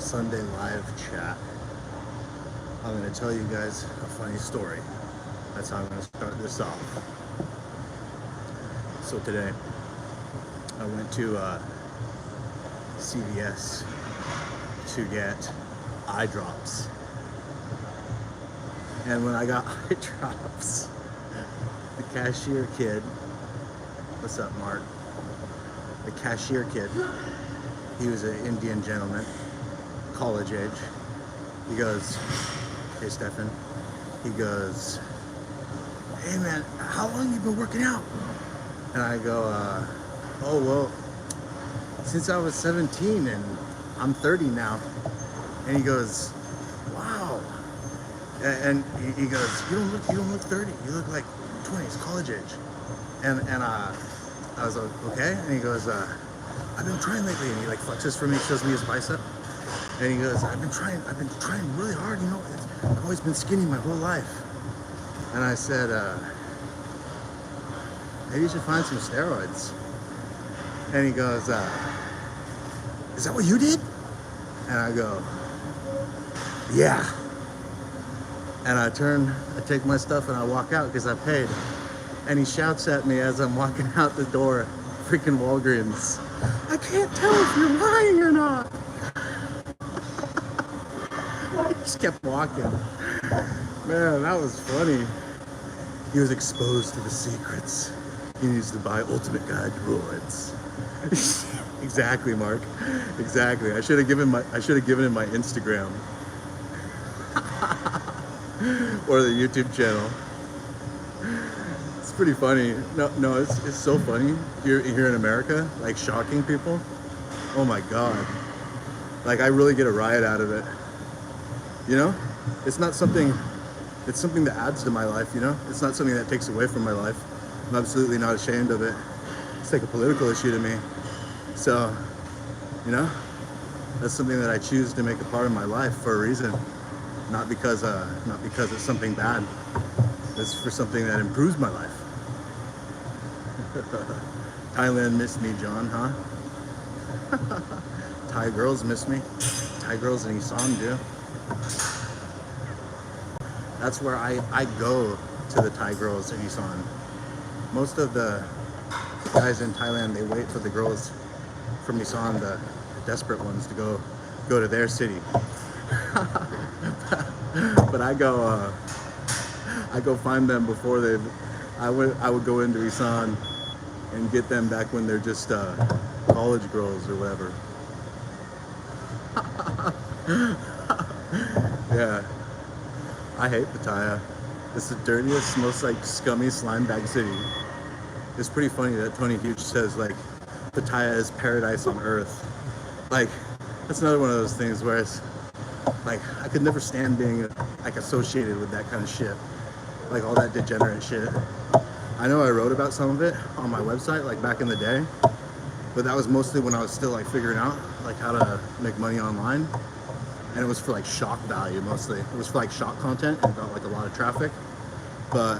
Sunday live chat. I'm going to tell you guys a funny story. That's how I'm going to start this off. So today, I went to CVS to get eye drops. And when I got eye drops, the cashier kid, what's up, Mark? The cashier kid, he was an Indian gentleman, college age. He goes, "Hey, Stefan." He goes, "Hey, man, how long you been working out?" And I go, "Oh, well, since I was 17 and I'm 30 now." And he goes, "Wow." And he goes, you don't look 30. You look like 20s, college age." And I was like, "Okay." And he goes, "I've been trying lately." And he like flexes for me, shows me his bicep. And he goes, I've been trying really hard, you know. I've always been skinny my whole life." And I said, "Maybe you should find some steroids." And he goes, "Is that what you did?" And I go, "Yeah." And I take my stuff and I walk out because I paid. And he shouts at me as I'm walking out the door, freaking Walgreens, "I can't tell if you're lying or not." I just kept walking. Man, that was funny. He was exposed to the secrets. He needs to buy Ultimate Guide droids. Exactly, Mark. Exactly. I should have given him my Instagram or the YouTube channel. It's pretty funny. No, it's so funny here in America, like shocking people. Oh my God. Like I really get a riot out of it. You know? It's something that adds to my life, you know? It's not something that takes away from my life. I'm absolutely not ashamed of it. It's like a political issue to me. So, you know, that's something that I choose to make a part of my life for a reason. Not because it's something bad. It's for something that improves my life. Thailand missed me, John, huh? Thai girls miss me. Thai girls in Isan do. That's where I go to the Thai girls in Isan. Most of the guys in Thailand, they wait for the girls from Isan, the desperate ones, to go to their city. But I go find them before I would go into Isan and get them back when they're just college girls or whatever. Yeah, I hate Pattaya. It's the dirtiest, most like scummy slime bag city. It's pretty funny that Tony Huge says like Pattaya is paradise on earth. Like that's another one of those things where it's like I could never stand being like associated with that kind of shit, like all that degenerate shit. I know I wrote about some of it on my website like back in the day, but that was mostly when I was still like figuring out like how to make money online, and it was for like shock value mostly. It was for like shock content and got like a lot of traffic, but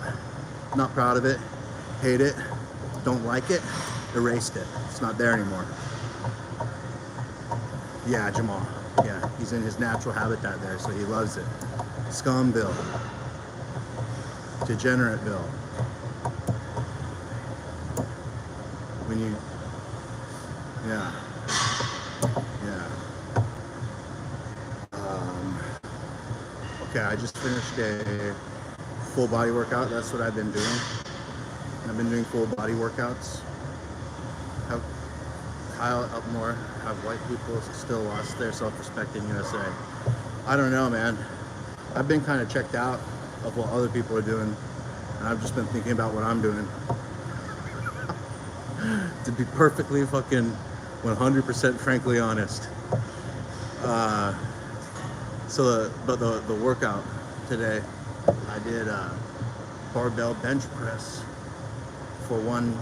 not proud of it, hate it, don't like it, erased it. It's not there anymore. Yeah, Jamal. Yeah, he's in his natural habitat there, so he loves it. Scumville. Degenerateville. When you... Yeah. Yeah. Okay, I just finished a full body workout. That's what I've been doing. I've been doing full body workouts. Have Kyle up more. Have white people still lost their self-respect in USA. I don't know, man. I've been kind of checked out of what other people are doing, and I've just been thinking about what I'm doing. To be perfectly fucking 100% frankly honest. But the workout today, I did barbell bench press for one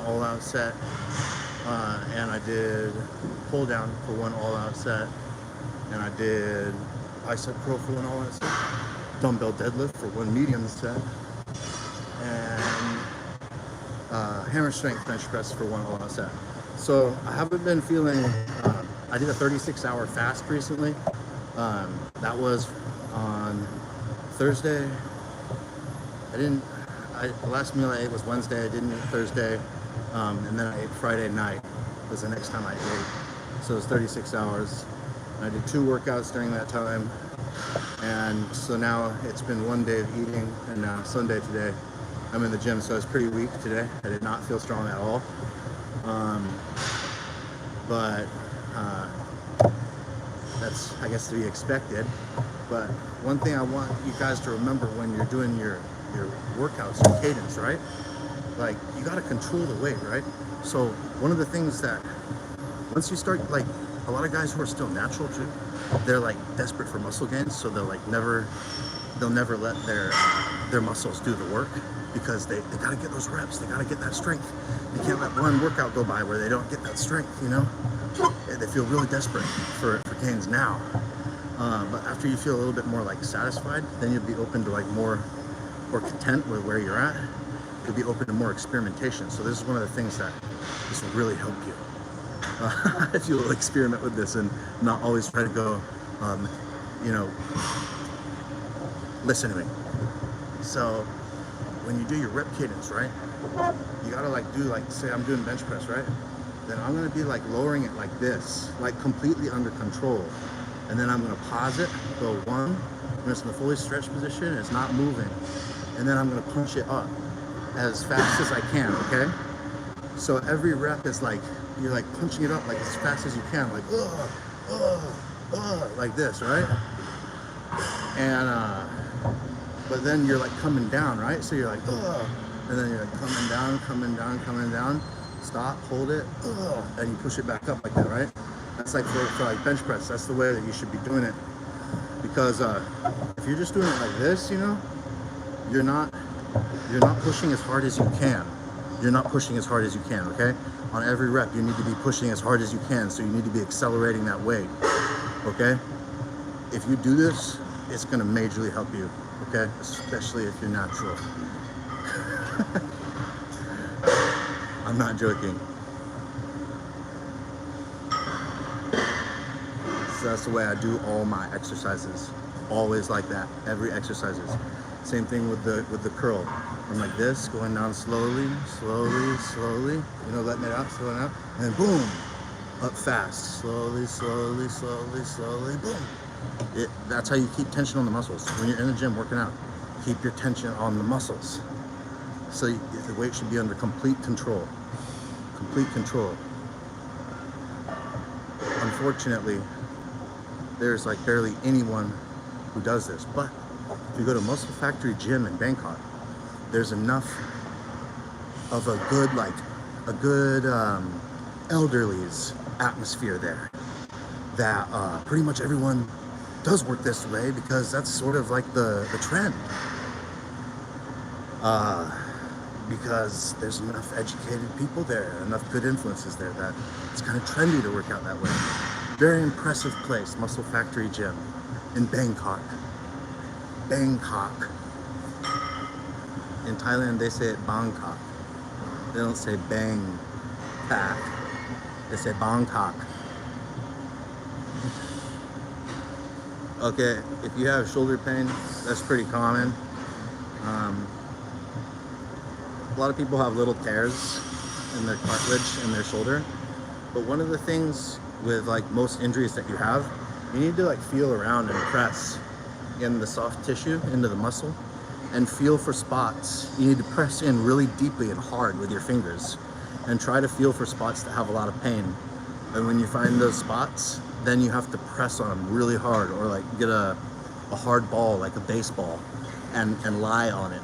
all-out set, and I did pull down for one all-out set, and I did bicep curl for one all-out set, dumbbell deadlift for one medium set, and hammer strength bench press for one all-out set. So I haven't been feeling I did a 36-hour fast recently. That was on Thursday. The last meal I ate was Wednesday. I didn't eat Thursday. And then I ate Friday night was the next time I ate. So it was 36 hours. I did 2 workouts during that time. And so now it's been 1 day of eating, and now Sunday today. I'm in the gym, so I was pretty weak today. I did not feel strong at all. But that's, I guess, to be expected. But one thing I want you guys to remember when you're doing your workouts, your cadence, right? Like, you got to control the weight, right? So one of the things that once you start, like, a lot of guys who are still natural too, they're like desperate for muscle gains, so they'll never let their muscles do the work, because they got to get those reps, they got to get that strength. You can't let one workout go by where they don't get that strength, you know? They feel really desperate for gains now. But after you feel a little bit more like satisfied, then you'll be open to like more content with where you're at. You'll be open to more experimentation. So this is one of the things that this will really help you. If you'll experiment with this and not always try to go, you know, listen to me. So when you do your rep cadence, right, you gotta like do, like, say I'm doing bench press, right? Then I'm gonna be like lowering it like this, like completely under control. And then I'm gonna pause it, go 1, when it's in the fully stretched position, it's not moving. And then I'm gonna punch it up as fast as I can, okay? So every rep is like, you're like punching it up like as fast as you can, like, like this, right? And, but then you're like coming down, right? So you're like, and then you're like coming down, coming down, stop, hold it, and you push it back up like that, right? That's like for like bench press. That's the way that you should be doing it. Because if you're just doing it like this, you know, you're not pushing as hard as you can. You're not pushing as hard as you can, okay? On every rep, you need to be pushing as hard as you can, so you need to be accelerating that weight, okay? If you do this, it's gonna majorly help you, okay? Especially if you're natural. I'm not joking. So that's the way I do all my exercises. Always like that, every exercises. Same thing with the curl. I'm like this, going down slowly, you know, letting it out, slowing out, and then boom, up fast, slowly, boom. That's how you keep tension on the muscles. When you're in the gym working out, keep your tension on the muscles. So the weight should be under complete control. Complete control. Unfortunately, there's like barely anyone who does this. But if you go to Muscle Factory Gym in Bangkok, there's enough of a good elderly's atmosphere there that pretty much everyone does work this way, because that's sort of like the trend. Because there's enough educated people there, enough good influences there, that it's kind of trendy to work out that way. Very impressive place, Muscle Factory Gym in Bangkok. Bangkok. In Thailand, they say it Bangkok. They don't say Bangkok. They say Bangkok. Okay, if you have shoulder pain, that's pretty common. A lot of people have little tears in their cartilage in their shoulder. But one of the things with like most injuries that you have, you need to like feel around and press in the soft tissue into the muscle and feel for spots. You need to press in really deeply and hard with your fingers and try to feel for spots that have a lot of pain. And when you find those spots, then you have to press on them really hard, or like get a hard ball like a baseball and lie on it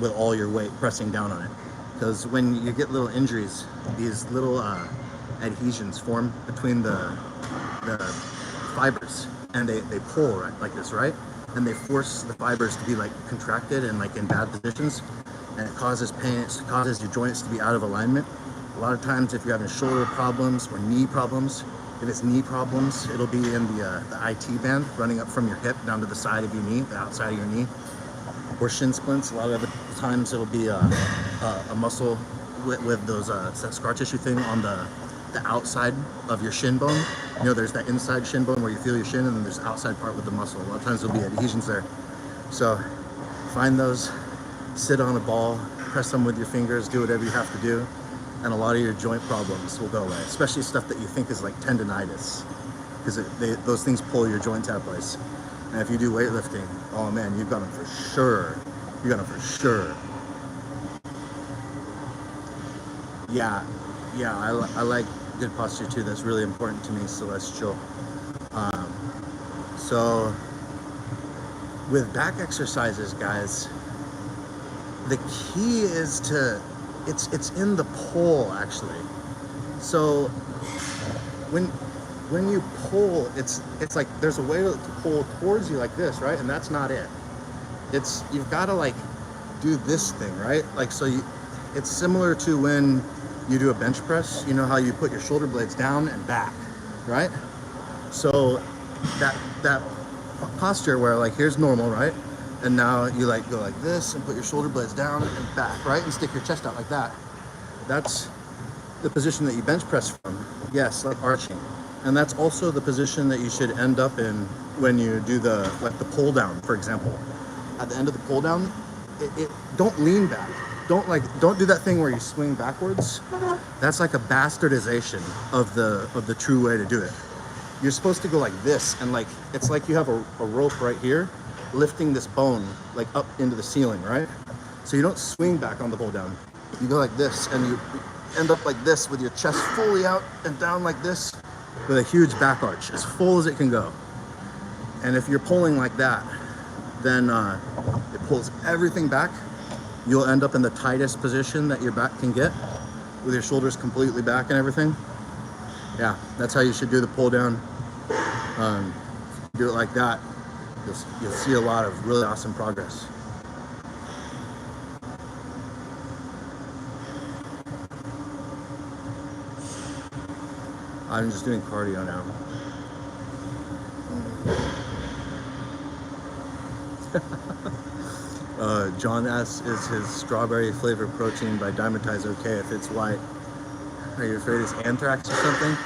with all your weight pressing down on it. Because when you get little injuries, these little adhesions form between the fibers, and they pull right like this, right? And they force the fibers to be like contracted and like in bad positions, and it causes pain. It causes your joints to be out of alignment. A lot of times, if you're having shoulder problems or knee problems, if it's knee problems, it'll be in the IT band running up from your hip down to the side of your knee, the outside of your knee. Or shin splints. A lot of the times it'll be a muscle with those that scar tissue thing on the the outside of your shin bone. You know, there's that inside shin bone where you feel your shin, and then there's the outside part with the muscle. A lot of times there'll be adhesions there. So find those, sit on a ball, press them with your fingers, do whatever you have to do, and a lot of your joint problems will go away, especially stuff that you think is like tendonitis, because those things pull your joints out of place. And if you do weightlifting, oh man, you've got them for sure. You got them for sure. Yeah, I like good posture too. That's really important to me, Celestial. So with back exercises, guys, the key is to, it's in the pull actually. So when you pull, it's like there's a way to pull towards you like this, right? And that's not it. You've got to like do this thing, right? Like, so it's similar to when you do a bench press. You know how you put your shoulder blades down and back, right? So that posture where like here's normal, right? And now you like go like this and put your shoulder blades down and back, right? And stick your chest out like that. That's the position that you bench press from. Yes, like arching. And that's also the position that you should end up in when you do the pull down, for example. At the end of the pull down, don't lean back. Don't do that thing where you swing backwards. That's like a bastardization of the true way to do it. You're supposed to go like this, and like it's like you have a rope right here lifting this bone like up into the ceiling, right? So you don't swing back on the pull down. You go like this, and you end up like this with your chest fully out and down like this with a huge back arch, as full as it can go. And if you're pulling like that, then it pulls everything back. You'll end up in the tightest position that your back can get, with your shoulders completely back and everything. Yeah, that's how you should do the pull down. Do it like that, you'll see a lot of really awesome progress. I'm just doing cardio now. John asks, is his strawberry flavored protein by Dymatize okay if it's white? Are you afraid it's anthrax or something?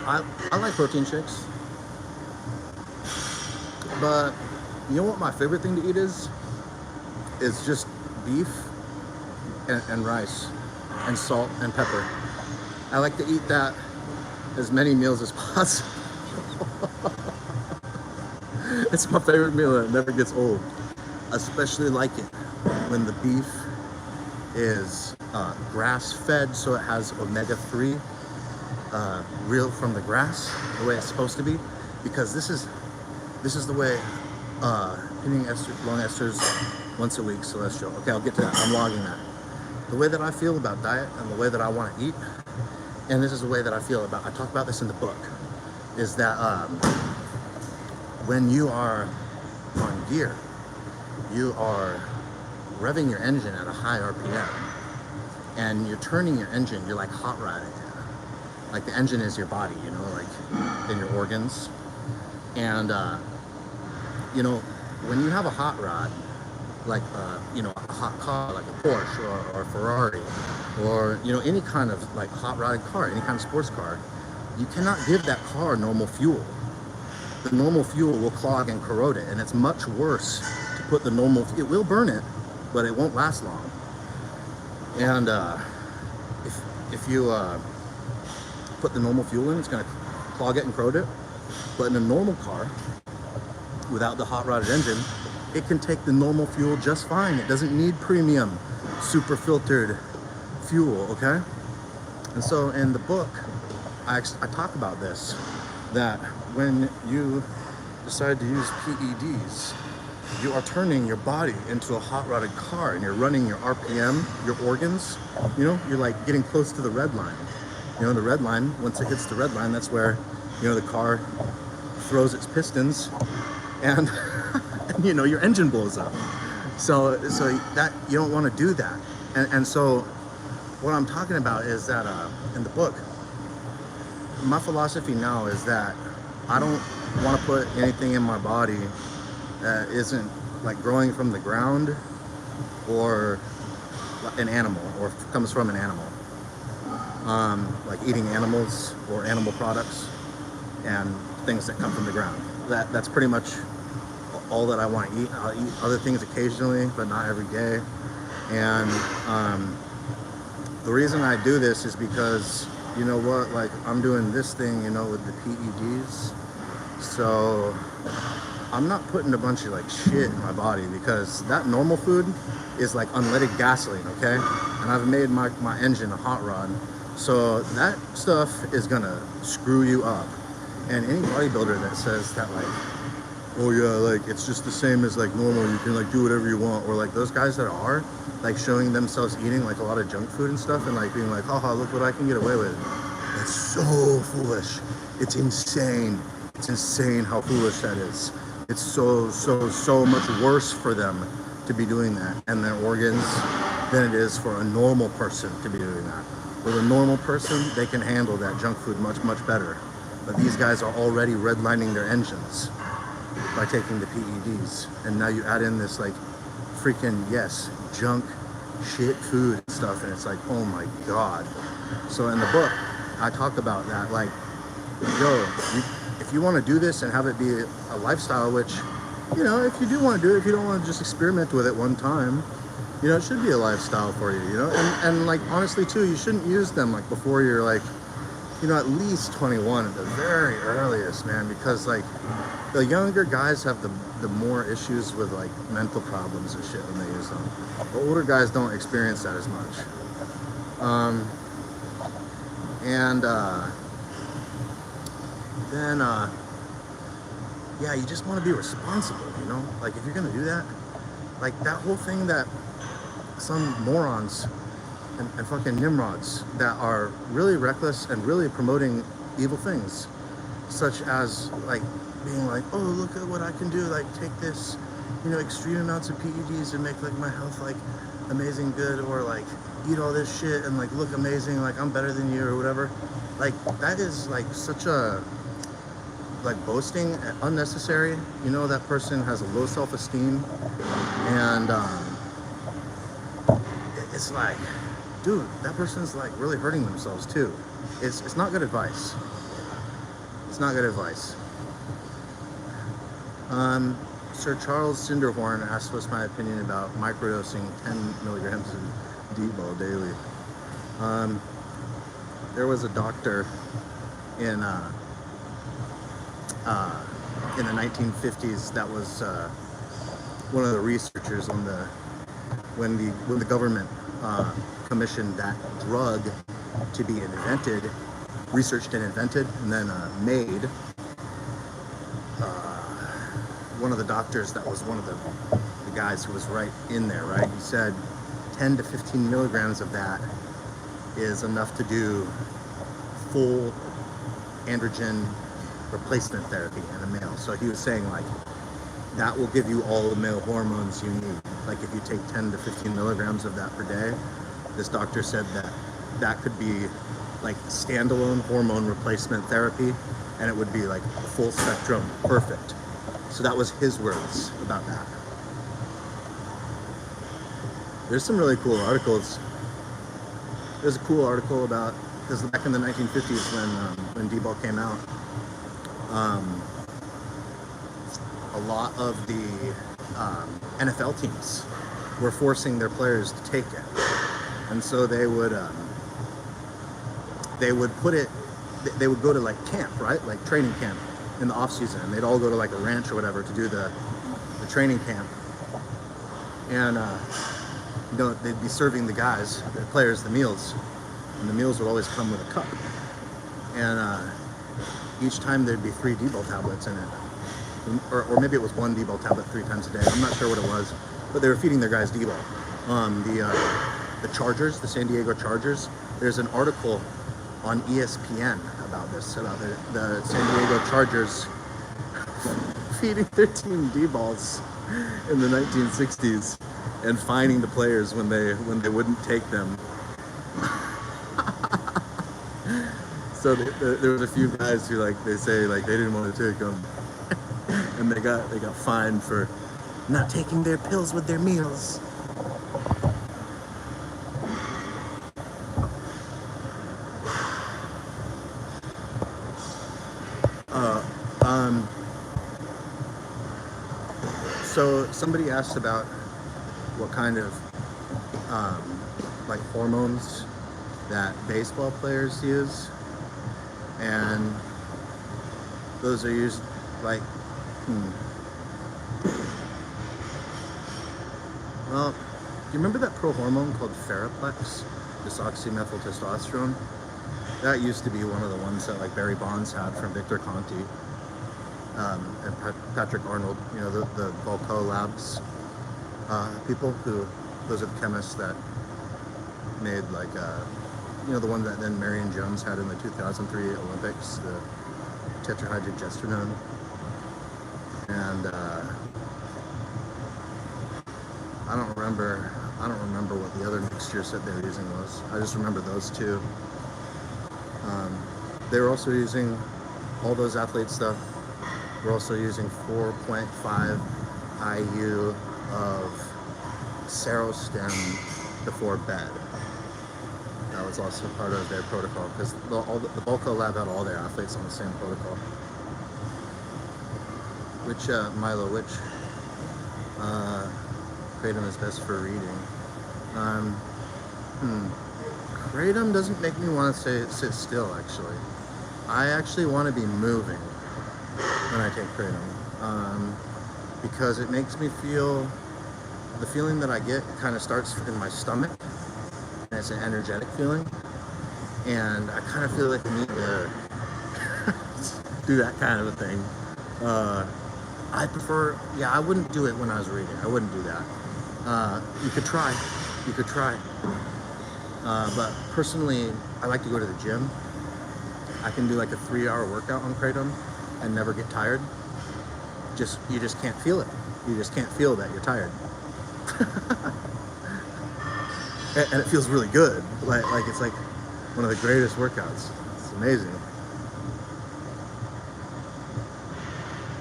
I like protein shakes, but you know what my favorite thing to eat is? It's just beef and rice and salt and pepper. I like to eat that as many meals as possible. It's my favorite meal and it never gets old. Especially like it when the beef is grass-fed, so it has omega-3, real from the grass, the way it's supposed to be. Because this is the way hitting long esters once a week, Celestial. Okay, I'll get to that. I'm logging that. The way that I feel about diet and the way that I want to eat, and this is the way that I feel about, I talk about this in the book, is that when you are on gear, you are revving your engine at a high RPM, and you're turning your engine, you're like hot rodding. Like the engine is your body, you know, like in your organs. And, you know, when you have a hot rod, like, you know, a hot car, like a Porsche or a Ferrari, or, you know, any kind of like hot rodded car, any kind of sports car, you cannot give that car normal fuel. The normal fuel will clog and corrode it, and it's much worse to put the normal, it will burn it, but it won't last long. And if you put the normal fuel in, it's going to clog it and corrode it. But in a normal car, without the hot rodded engine, it can take the normal fuel just fine. It doesn't need premium, super filtered fuel, okay? And so in the book, I talk about this, that when you decide to use PEDs, you are turning your body into a hot rodded car, and you're running your RPM, your organs, you know, you're like getting close to the red line. You know, the red line, once it hits the red line, that's where, you know, the car throws its pistons and, and you know, your engine blows up. So that, you don't want to do that. And so what I'm talking about is that in the book, my philosophy now is that I don't want to put anything in my body that isn't like growing from the ground or an animal, or comes from an animal. Like eating animals or animal products and things that come from the ground. That's pretty much all that I want to eat. I'll eat other things occasionally, but not every day. And the reason I do this is because, you know what, like I'm doing this thing, you know, with the PEDs. So I'm not putting a bunch of like shit in my body, because that normal food is like unleaded gasoline, okay? And I've made my engine a hot rod. So that stuff is gonna screw you up. And any bodybuilder that says that like, oh yeah, like it's just the same as like normal, you can like do whatever you want, or like those guys that are like showing themselves eating like a lot of junk food and stuff and like being like, haha, look what I can get away with. It's so foolish. It's insane. It's insane how foolish that is. It's so much worse for them to be doing that and their organs than it is for a normal person to be doing that. With a normal person, they can handle that junk food much better. But these guys are already redlining their engines by taking the PEDs. And now you add in this like freaking, yes, junk shit food and stuff, and it's like, oh my God. So in the book, I talk about that, like, yo, if you want to do this and have it be a lifestyle, which, you know, if you do want to do it, if you don't want to just experiment with it one time, you know, it should be a lifestyle for you, you know? And like, honestly, too, you shouldn't use them, like, before you're, like, you know, at least 21 at the very earliest, man, because, like, the younger guys have the more issues with, like, mental problems and shit when they use them. The older guys don't experience that as much. Yeah, you just want to be responsible, you know? Like, if you're going to do that, like, that whole thing that some morons and fucking nimrods that are really reckless and really promoting evil things, such as, like, being like, oh, look at what I can do, like, take this, you know, extreme amounts of PEDs and make, like, my health, like, amazing good, or, like, eat all this shit and, like, look amazing, like, I'm better than you, or whatever. Like, that is, like, such a, like, boasting, unnecessary. You know, that person has a low self-esteem, and it's like, dude, that person's like really hurting themselves too. It's not good advice. It's not good advice. Sir Charles Cinderhorn asked what's my opinion about microdosing 10 milligrams of D-ball daily. There was a doctor in the 1950s that was one of the researchers on when the government commissioned that drug to be invented, researched and invented, and then made. One of the doctors that was one of the guys who was right in there, right? He said 10 to 15 milligrams of that is enough to do full androgen replacement therapy in a male. So he was saying, like, that will give you all the male hormones you need. Like, if you take 10 to 15 milligrams of that per day, this doctor said that could be like standalone hormone replacement therapy, and it would be like full spectrum, perfect. So that was his words about that. There's some really cool articles. There's a cool article about, because back in the 1950s when D-ball came out, a lot of the NFL teams were forcing their players to take it, and so they would put it. They would go to like camp, right, like training camp in the off season, and they'd all go to like a ranch or whatever to do the training camp, and you know, they'd be serving the guys, the players, the meals, and the meals would always come with a cup, and each time there'd be 3 D-ball tablets in it. Or maybe it was 1 D-ball tablet 3 times a day. I'm not sure what it was, but they were feeding their guys D-ball. The Chargers, the San Diego Chargers. There's an article on ESPN about this, about the San Diego Chargers feeding their team D-balls in the 1960s and fining the players when they wouldn't take them. So there was a few guys who, like, they say, like, they didn't want to take them. And they got fined for not taking their pills with their meals. So somebody asked about what kind of like hormones that baseball players use, and those are used like, well, do you remember that pro hormone called Ferroplex, desoxymethyltestosterone? That used to be one of the ones that like Barry Bonds had from Victor Conti, and Patrick Arnold, you know, the Volco Labs people who, those are the chemists that made like, you know, the one that then Marion Jones had in the 2003 Olympics, the tetrahydrogesterone. And I don't remember what the other mixture said they were using was. I just remember those two. They were also using, all those athlete stuff, we're also using 4.5 IU of serostem before bed. That was also part of their protocol, because the Volco Lab had all their athletes on the same protocol. Which, Milo, which kratom is best for reading? Kratom doesn't make me want to sit still, actually. I actually want to be moving when I take kratom, because it makes me feel, the feeling that I get kind of starts in my stomach, and it's an energetic feeling, and I kind of feel like I need to do that kind of a thing. I prefer, yeah, I wouldn't do it when I was reading. I wouldn't do that. You could try. But personally, I like to go to the gym. I can do like a 3-hour workout on kratom and never get tired. You just can't feel it. You just can't feel that you're tired. And it feels really good. Like it's like one of the greatest workouts. It's amazing.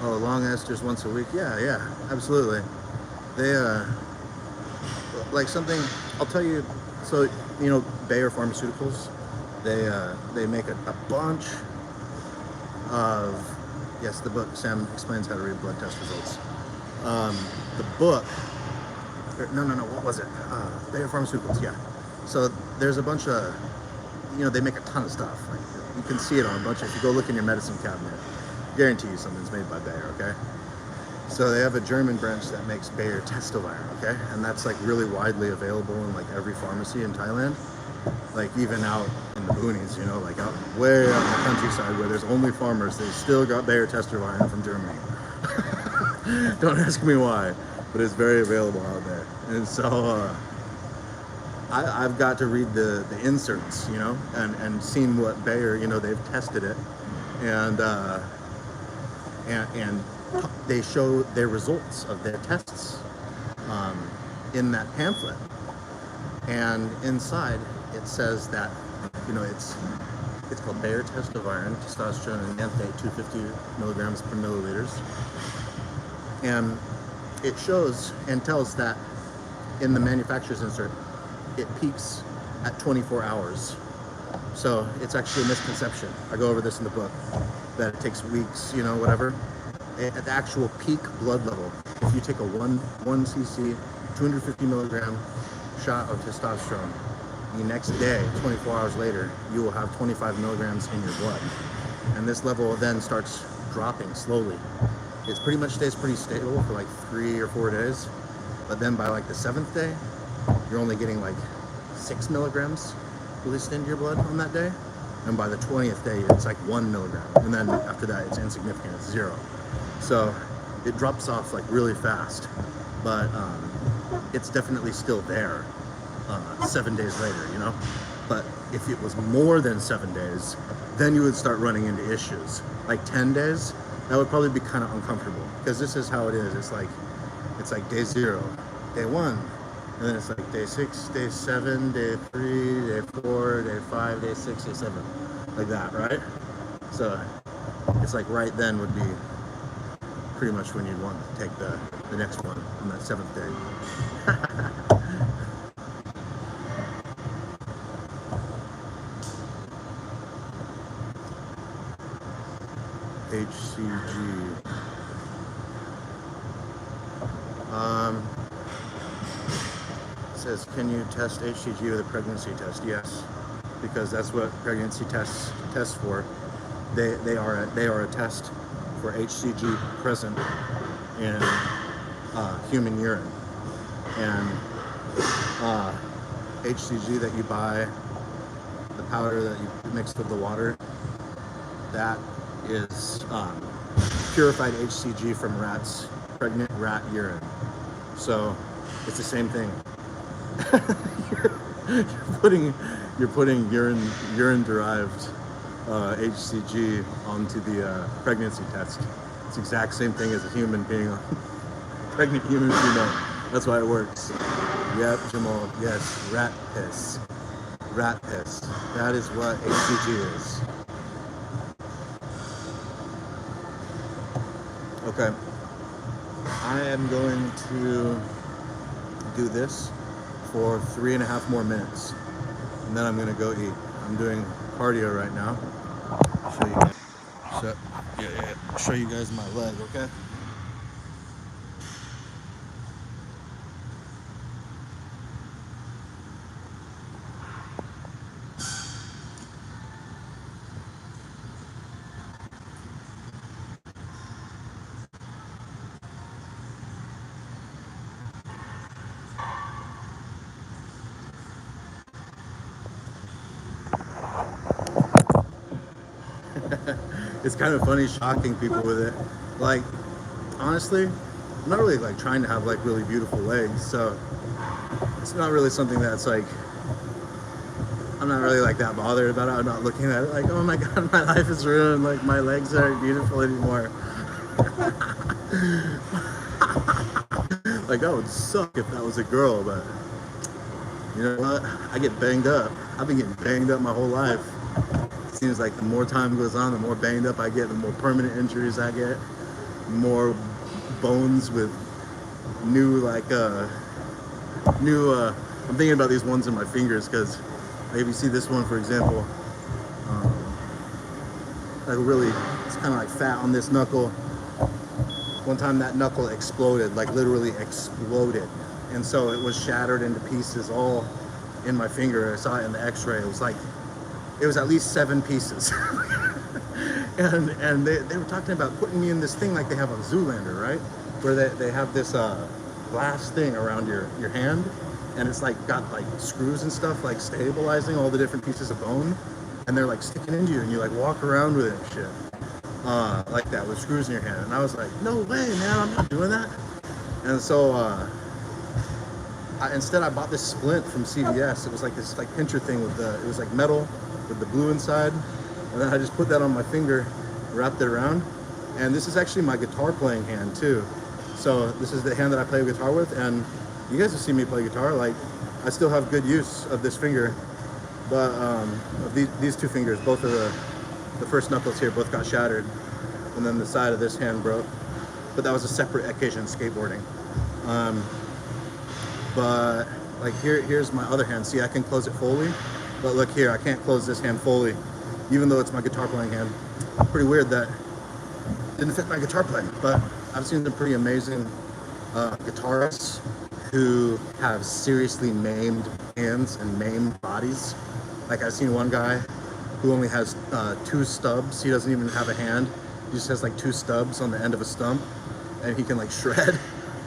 Oh, long esters once a week. Yeah, absolutely. They like something. I'll tell you. So you know, Bayer Pharmaceuticals. They make a bunch of, yes, the book. Sam explains how to read blood test results. The book. No. What was it? Bayer Pharmaceuticals. Yeah. So there's a bunch of, you know, they make a ton of stuff. Like, you can see it on a bunch of. If you go look in your medicine cabinet, guarantee you something's made by Bayer. Okay. So they have a German branch that makes Bayer Testoviron. Okay, and that's like really widely available in like every pharmacy in Thailand. Like even out in the boonies, you know, like out way out in the countryside where there's only farmers, they still got Bayer Testoviron from Germany. Don't ask me why, but it's very available out there. And so I've got to read the inserts, you know, and seen what Bayer, you know, they've tested it, and they show their results of their tests in that pamphlet. And inside it says that, you know, it's called Bayer Testoviron, testosterone and xanthate, 250 milligrams per milliliters. And it shows and tells that in the manufacturer's insert, it peaks at 24 hours. So it's actually a misconception. I go over this in the book, that it takes weeks, you know, whatever. At the actual peak blood level, if you take a 1 cc, 250 milligram shot of testosterone, the next day, 24 hours later, you will have 25 milligrams in your blood. And this level then starts dropping slowly. It pretty much stays pretty stable for like 3 or 4 days. But then by like the 7th day, you're only getting like 6 milligrams released into your blood on that day. And by the 20th day, it's like 1 milligram. And then after that, it's insignificant, it's 0. So it drops off like really fast. But it's definitely still there 7 days later, you know? But if it was more than 7 days, then you would start running into issues. Like 10 days, that would probably be kind of uncomfortable, because this is how it is. It's like day 0, day 1, and then it's like day 6, day 7, day 3, day 4, day 5, day 6, day 7, like that, right? So it's like right then would be pretty much when you'd want to take the next one on that 7th day. HCG. Um, it says, can you test HCG with a pregnancy test? Yes, because that's what pregnancy tests test for. They are a test for HCG present in human urine, and HCG that you buy, the powder that you mix with the water, that is purified HCG from rats, pregnant rat urine. So it's the same thing. you're putting urine derived HCG onto the pregnancy test. It's the exact same thing as a human being on pregnant human female. That's why it works. Yep, Jamal. Yes, rat piss. Rat piss. That is what HCG is. Okay. I am going to do this for 3.5 more minutes, and then I'm gonna go eat. I'm doing cardio right now. I'll show you guys. So, yeah. Show you guys my leg, okay? It's kind of funny shocking people with it. Like, honestly, I'm not really like trying to have like really beautiful legs, so it's not really something that's like, I'm not really like that bothered about it. I'm not looking at it like, oh my god, my life is ruined, like my legs aren't beautiful anymore. Like, that would suck if that was a girl, but you know what? I get banged up. I've been getting banged up my whole life. It seems like the more time goes on, the more banged up I get, the more permanent injuries I get, more bones with new, like, I'm thinking about these ones in my fingers, because if you see this one, for example, like really, it's kind of like fat on this knuckle. One time that knuckle exploded, like literally exploded. And so it was shattered into pieces all in my finger. I saw it in the x-ray. It was like, it was at least 7 pieces. and they were talking about putting me in this thing like they have on Zoolander, right? Where they have this glass thing around your hand, and it's like got like screws and stuff like stabilizing all the different pieces of bone, and they're like sticking into you, and you like walk around with it and shit. Like that with screws in your hand. And I was like, no way, man, I'm not doing that. And so instead I bought this splint from CVS. It was like this like pincher thing with it was like metal with the blue inside. And then I just put that on my finger, wrapped it around. And this is actually my guitar playing hand too. So this is the hand that I play guitar with, and you guys have seen me play guitar. Like, I still have good use of this finger, but of these 2 fingers, both of the first knuckles here both got shattered, and then the side of this hand broke. But that was a separate occasion, skateboarding. But like here's my other hand. See, I can close it fully, but look here, I can't close this hand fully, even though it's my guitar playing hand. Pretty weird that didn't fit my guitar playing. But I've seen some pretty amazing guitarists who have seriously maimed hands and maimed bodies. Like, I've seen one guy who only has 2 stubs. He doesn't even have a hand. He just has like 2 stubs on the end of a stump, and he can like shred.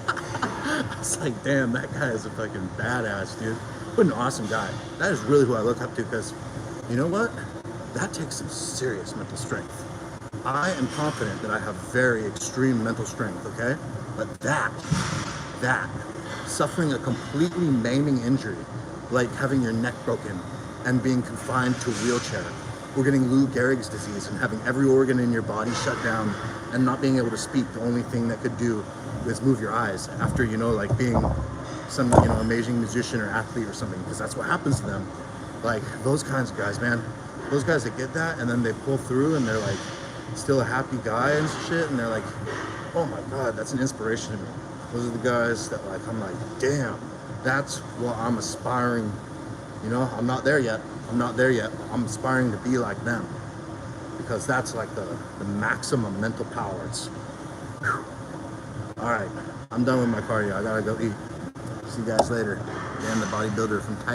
I was like, damn, that guy is a fucking badass, dude. What an awesome guy. That is really who I look up to, because you know what? That takes some serious mental strength. I am confident that I have very extreme mental strength, okay? But that, suffering a completely maiming injury, like having your neck broken and being confined to a wheelchair, or getting Lou Gehrig's disease and having every organ in your body shut down and not being able to speak, the only thing that could do is move your eyes after, you know, like being some, you know, amazing musician or athlete or something, because that's what happens to them. Like, those kinds of guys, man, those guys that get that and then they pull through and they're like still a happy guy and shit, and they're like, oh my god, that's an inspiration to me. Those are the guys that, like, I'm like, damn, that's what I'm aspiring, you know. I'm not there yet, I'm aspiring to be like them, because that's like the maximum mental powers. Whew. All right, I'm done with my cardio. I gotta go eat. See you guys later. Dan, the bodybuilder from Thailand.